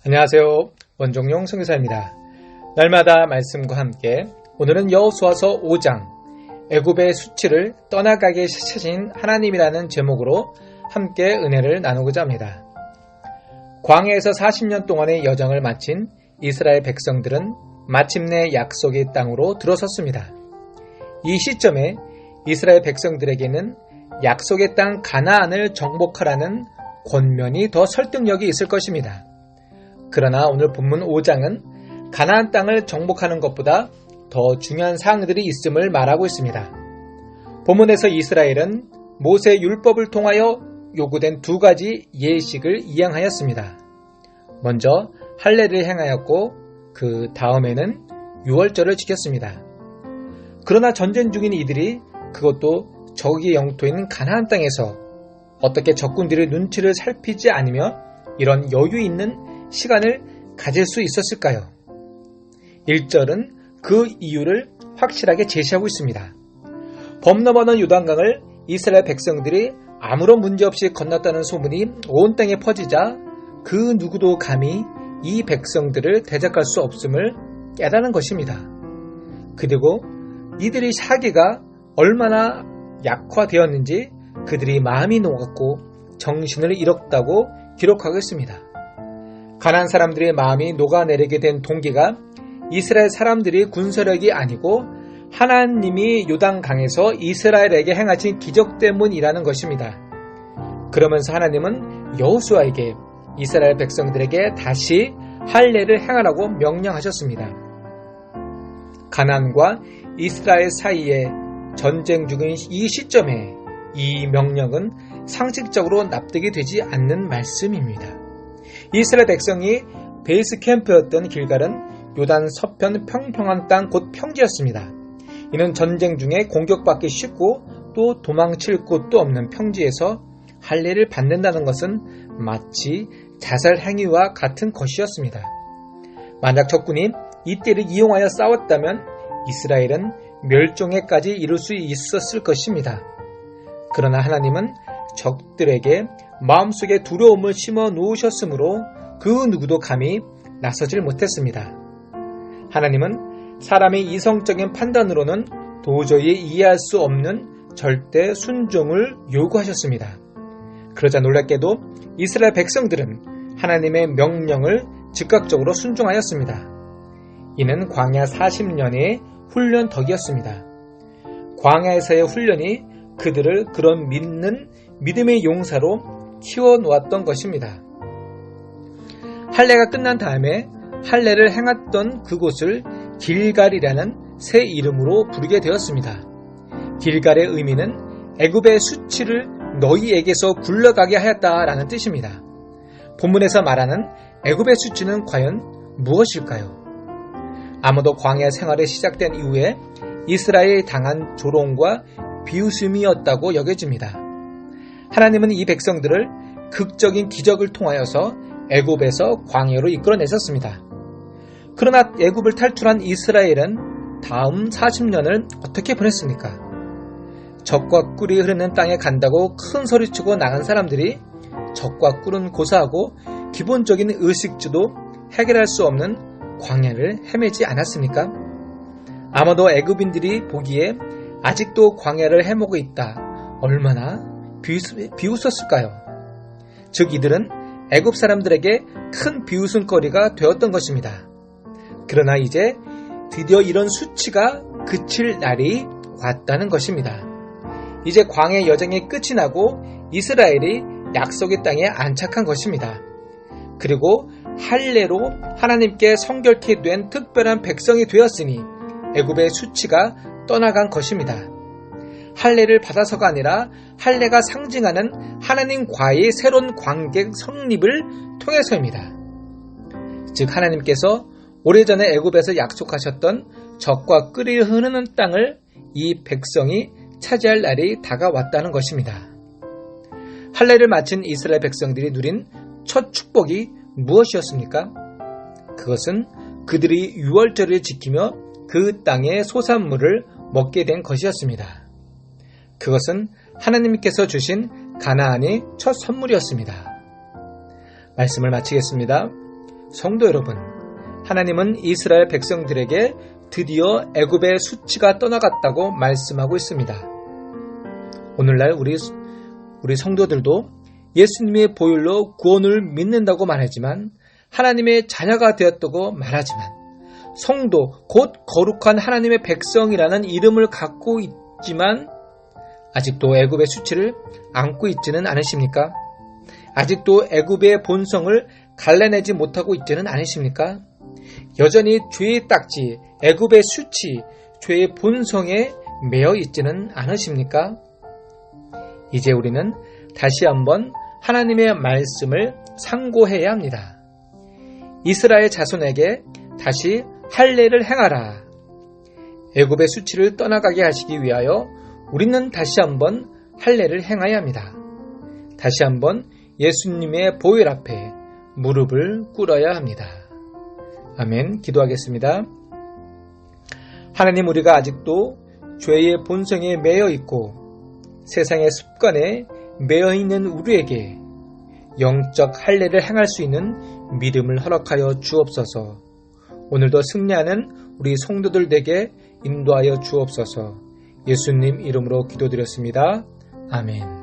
안녕하세요. 원종용 선교사입니다. 날마다 말씀과 함께 오늘은 여호수아서 5장 애굽의 수치를 떠나가게 찾으신 하나님이라는 제목으로 함께 은혜를 나누고자 합니다. 광야에서 40년 동안의 여정을 마친 이스라엘 백성들은 마침내 약속의 땅으로 들어섰습니다. 이 시점에 이스라엘 백성들에게는 약속의 땅 가나안을 정복하라는 권면이 더 설득력이 있을 것입니다. 그러나 오늘 본문 5장은 가나안 땅을 정복하는 것보다 더 중요한 사항들이 있음을 말하고 있습니다. 본문에서 이스라엘은 모세 율법을 통하여 요구된 두 가지 예식을 이행하였습니다. 먼저 할례를 행하였고 그 다음에는 유월절을 지켰습니다. 그러나 전쟁 중인 이들이 그것도 적의 영토인 가나안 땅에서 어떻게 적군들의 눈치를 살피지 않으며 이런 여유 있는 시간을 가질 수 있었을까요? 1절은 그 이유를 확실하게 제시하고 있습니다. 범 넘어는 요단강을 이스라엘 백성들이 아무런 문제 없이 건넜다는 소문이 온 땅에 퍼지자 그 누구도 감히 이 백성들을 대적할 수 없음을 깨달은 것입니다. 그리고 이들의 사기가 얼마나 약화되었는지 그들이 마음이 녹았고 정신을 잃었다고 기록하고 있습니다. 가나안 사람들의 마음이 녹아내리게 된 동기가 이스라엘 사람들이 군사력이 아니고 하나님이 요단강에서 이스라엘에게 행하신 기적 때문이라는 것입니다. 그러면서 하나님은 여호수아에게 이스라엘 백성들에게 다시 할례를 행하라고 명령하셨습니다. 가나안과 이스라엘 사이에 전쟁 중인 이 시점에 이 명령은 상식적으로 납득이 되지 않는 말씀입니다. 이스라엘 백성이 베이스 캠프였던 길갈은 요단 서편 평평한 땅 곧 평지였습니다. 이는 전쟁 중에 공격받기 쉽고 또 도망칠 곳도 없는 평지에서 할례를 받는다는 것은 마치 자살 행위와 같은 것이었습니다. 만약 적군이 이때를 이용하여 싸웠다면 이스라엘은 멸종에까지 이를 수 있었을 것입니다. 그러나 하나님은 적들에게 마음속에 두려움을 심어 놓으셨으므로 그 누구도 감히 나서질 못했습니다. 하나님은 사람의 이성적인 판단으로는 도저히 이해할 수 없는 절대 순종을 요구하셨습니다. 그러자 놀랍게도 이스라엘 백성들은 하나님의 명령을 즉각적으로 순종하였습니다. 이는 광야 40년의 훈련 덕이었습니다. 광야에서의 훈련이 그들을 그런 믿음의 용사로 키워놓았던 것입니다. 할례가 끝난 다음에 할례를 행했던 그곳을 길갈이라는 새 이름으로 부르게 되었습니다. 길갈의 의미는 애굽의 수치를 너희에게서 굴러가게 하였다라는 뜻입니다. 본문에서 말하는 애굽의 수치는 과연 무엇일까요? 아마도 광야 생활이 시작된 이후에 이스라엘이 당한 조롱과 비웃음이었다고 여겨집니다. 하나님은 이 백성들을 극적인 기적을 통하여서 애굽에서 광야로 이끌어내셨습니다. 그러나 애굽을 탈출한 이스라엘은 다음 40년을 어떻게 보냈습니까? 적과 꿀이 흐르는 땅에 간다고 큰 소리치고 나간 사람들이 적과 꿀은 고사하고 기본적인 의식주도 해결할 수 없는 광야를 헤매지 않았습니까? 아마도 애굽인들이 보기에 아직도 광야를 헤매고 있다. 얼마나 비웃었을까요? 즉 이들은 애굽 사람들에게 큰 비웃음거리가 되었던 것입니다. 그러나 이제 드디어 이런 수치가 그칠 날이 왔다는 것입니다. 이제 광야 여정이 끝이 나고 이스라엘이 약속의 땅에 안착한 것입니다. 그리고 할례로 하나님께 성결케 된 특별한 백성이 되었으니 애굽의 수치가 떠나간 것입니다. 할례를 받아서가 아니라 할례가 상징하는 하나님과의 새로운 관계 성립을 통해서입니다. 즉 하나님께서 오래전에 애굽에서 약속하셨던 적과 꿀이 흐르는 땅을 이 백성이 차지할 날이 다가왔다는 것입니다. 할례를 마친 이스라엘 백성들이 누린 첫 축복이 무엇이었습니까? 그것은 그들이 유월절을 지키며 그 땅의 소산물을 먹게 된 것이었습니다. 그것은 하나님께서 주신 가나안의 첫 선물이었습니다. 말씀을 마치겠습니다. 성도 여러분, 하나님은 이스라엘 백성들에게 드디어 애굽의 수치가 떠나갔다고 말씀하고 있습니다. 오늘날 우리 성도들도 예수님의 보혈로 구원을 믿는다고 말하지만 하나님의 자녀가 되었다고 말하지만 성도 곧 거룩한 하나님의 백성이라는 이름을 갖고 있지만 아직도 애굽의 수치를 안고 있지는 않으십니까? 아직도 애굽의 본성을 갈라내지 못하고 있지는 않으십니까? 여전히 죄의 딱지, 애굽의 수치, 죄의 본성에 매여 있지는 않으십니까? 이제 우리는 다시 한번 하나님의 말씀을 상고해야 합니다. 이스라엘 자손에게 다시 할례를 행하라. 애굽의 수치를 떠나가게 하시기 위하여 우리는 다시 한번 할례를 행해야 합니다. 다시 한번 예수님의 보혈 앞에 무릎을 꿇어야 합니다. 아멘. 기도하겠습니다. 하나님, 우리가 아직도 죄의 본성에 매여 있고 세상의 습관에 매여 있는 우리에게 영적 할례를 행할 수 있는 믿음을 허락하여 주옵소서. 오늘도 승리하는 우리 성도들 되게 인도하여 주옵소서. 예수님 이름으로 기도드렸습니다. 아멘.